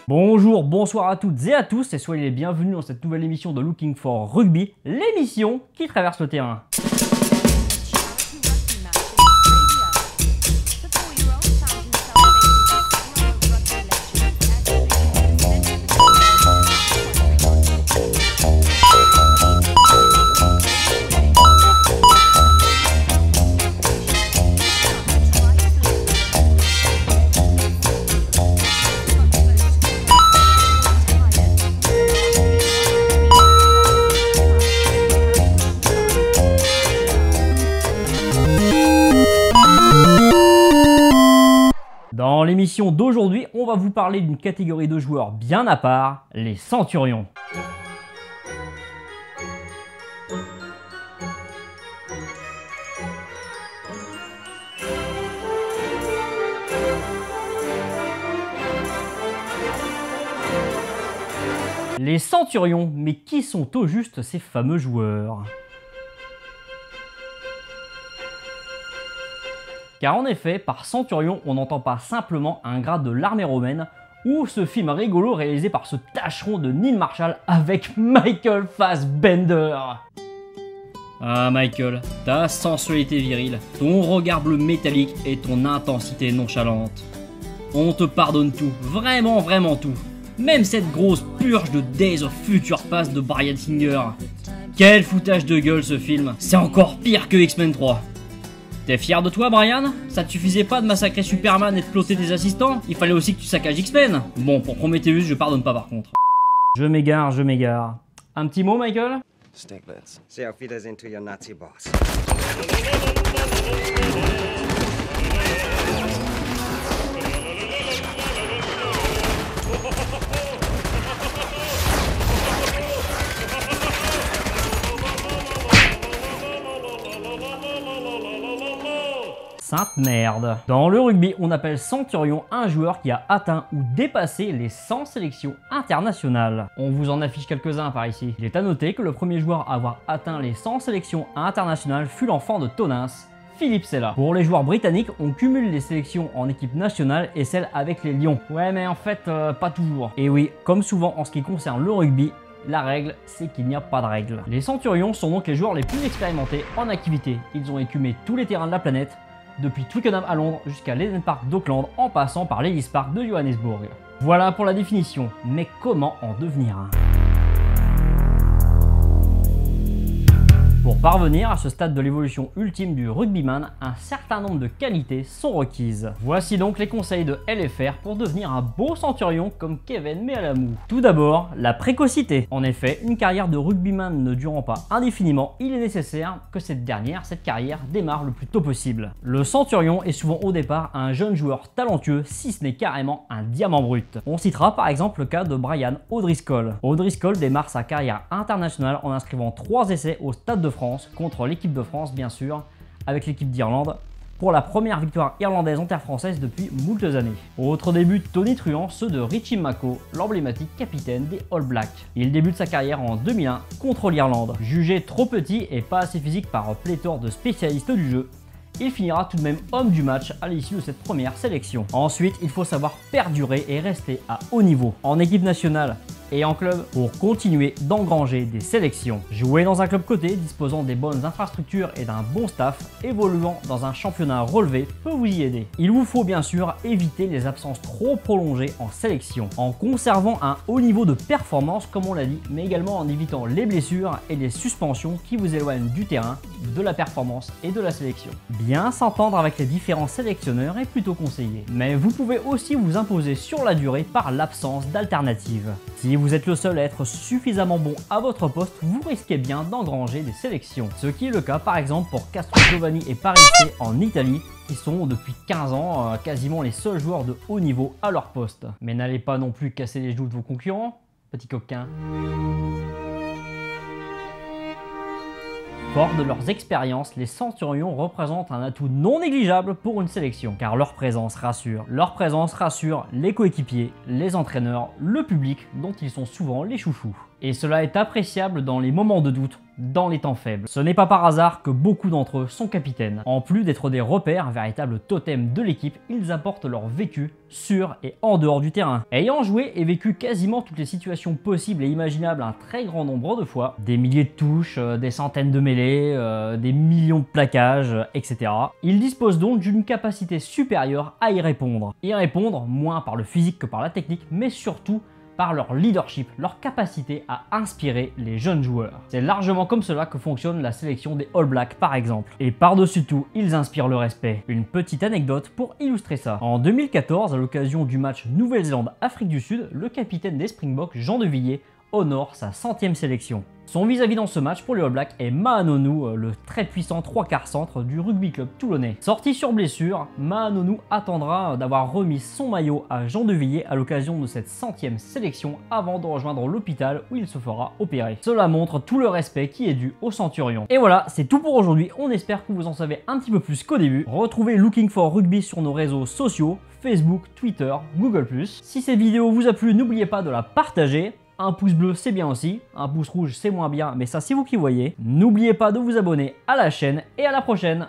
Bonjour, bonsoir à toutes et à tous et soyez les bienvenus dans cette nouvelle émission de Looking for Rugby, l'émission qui traverse le terrain. Dans l'émission d'aujourd'hui, on va vous parler d'une catégorie de joueurs bien à part, les Centurions. Les Centurions, mais qui sont au juste ces fameux joueurs ? Car en effet, par Centurion, on n'entend pas simplement un grade de l'armée romaine ou ce film rigolo réalisé par ce tâcheron de Neil Marshall avec Michael Fassbender. Ah Michael, ta sensualité virile, ton regard bleu métallique et ton intensité nonchalante. On te pardonne tout, vraiment vraiment tout. Même cette grosse purge de Days of Future Past de Bryan Singer. Quel foutage de gueule ce film, c'est encore pire que X-Men 3. T'es fier de toi, Brian? Ça te suffisait pas de massacrer Superman et de ploter des assistants? Il fallait aussi que tu saccages X-Men. Bon, pour Prometheus, je pardonne pas par contre. Je m'égare, je m'égare. Un petit mot, Michael? Stiglitz. See how feed us into your Nazi boss. Sainte merde. Dans le rugby, on appelle Centurion un joueur qui a atteint ou dépassé les 100 sélections internationales. On vous en affiche quelques-uns par ici. Il est à noter que le premier joueur à avoir atteint les 100 sélections internationales fut l'enfant de Tonins, Philippe Sella. Pour les joueurs britanniques, on cumule les sélections en équipe nationale et celles avec les Lions. Ouais, mais en fait, pas toujours. Et oui, comme souvent en ce qui concerne le rugby, la règle, c'est qu'il n'y a pas de règle. Les Centurions sont donc les joueurs les plus expérimentés en activité. Ils ont écumé tous les terrains de la planète, depuis Twickenham à Londres jusqu'à l'Eden Park d'Auckland en passant par l'Ellis Park de Johannesburg. Voilà pour la définition, mais comment en devenir un ? Pour parvenir à ce stade de l'évolution ultime du rugbyman, un certain nombre de qualités sont requises. Voici donc les conseils de LFR pour devenir un beau centurion comme Kevin Mealamu. Tout d'abord, la précocité. En effet, une carrière de rugbyman ne durant pas indéfiniment, il est nécessaire que cette carrière démarre le plus tôt possible. Le centurion est souvent au départ un jeune joueur talentueux, si ce n'est carrément un diamant brut. On citera par exemple le cas de Brian O'Driscoll. O'Driscoll démarre sa carrière internationale en inscrivant 3 essais au Stade de France contre l'équipe de France bien sûr, avec l'équipe d'Irlande, pour la première victoire irlandaise interfrançaise depuis moult années. Autre début tonitruant, ceux de Richie Mako, l'emblématique capitaine des All Blacks. Il débute sa carrière en 2001 contre l'Irlande. Jugé trop petit et pas assez physique par pléthore de spécialistes du jeu, il finira tout de même homme du match à l'issue de cette première sélection. Ensuite, il faut savoir perdurer et rester à haut niveau en équipe nationale et en club pour continuer d'engranger des sélections. Jouer dans un club coté disposant des bonnes infrastructures et d'un bon staff évoluant dans un championnat relevé peut vous y aider. Il vous faut bien sûr éviter les absences trop prolongées en sélection en conservant un haut niveau de performance comme on l'a dit, mais également en évitant les blessures et les suspensions qui vous éloignent du terrain, de la performance et de la sélection. Bien s'entendre avec les différents sélectionneurs est plutôt conseillé, mais vous pouvez aussi vous imposer sur la durée par l'absence d'alternatives. Si vous êtes le seul à être suffisamment bon à votre poste, vous risquez bien d'engranger des sélections. Ce qui est le cas par exemple pour Castro Giovanni et Parisse en Italie, qui sont depuis 15 ans quasiment les seuls joueurs de haut niveau à leur poste. Mais n'allez pas non plus casser les genoux de vos concurrents, petit coquin. Forts de leurs expériences, les Centurions représentent un atout non négligeable pour une sélection, car leur présence rassure. Leur présence rassure les coéquipiers, les entraîneurs, le public dont ils sont souvent les chouchous. Et cela est appréciable dans les moments de doute, dans les temps faibles. Ce n'est pas par hasard que beaucoup d'entre eux sont capitaines. En plus d'être des repères, véritables totems de l'équipe, ils apportent leur vécu sur et en dehors du terrain. Ayant joué et vécu quasiment toutes les situations possibles et imaginables un très grand nombre de fois, des milliers de touches, des centaines de mêlées, des millions de plaquages, etc. Ils disposent donc d'une capacité supérieure à y répondre. Y répondre moins par le physique que par la technique, mais surtout par leur leadership, leur capacité à inspirer les jeunes joueurs. C'est largement comme cela que fonctionne la sélection des All Blacks par exemple. Et par-dessus tout, ils inspirent le respect. Une petite anecdote pour illustrer ça. En 2014, à l'occasion du match Nouvelle-Zélande-Afrique du Sud, le capitaine des Springboks, Jean de Villiers, honore sa 100e sélection. Son vis-à-vis dans ce match pour les All Blacks est Mahanonou, le très puissant 3/4 centre du rugby club toulonnais. Sorti sur blessure, Mahanonou attendra d'avoir remis son maillot à Jean de Villiers à l'occasion de cette 100e sélection avant de rejoindre l'hôpital où il se fera opérer. Cela montre tout le respect qui est dû au centurion. Et voilà, c'est tout pour aujourd'hui. On espère que vous en savez un petit peu plus qu'au début. Retrouvez Looking for Rugby sur nos réseaux sociaux, Facebook, Twitter, Google+. Si cette vidéo vous a plu, n'oubliez pas de la partager. Un pouce bleu, c'est bien aussi. Un pouce rouge, c'est moins bien, mais ça, c'est vous qui voyez. N'oubliez pas de vous abonner à la chaîne et à la prochaine.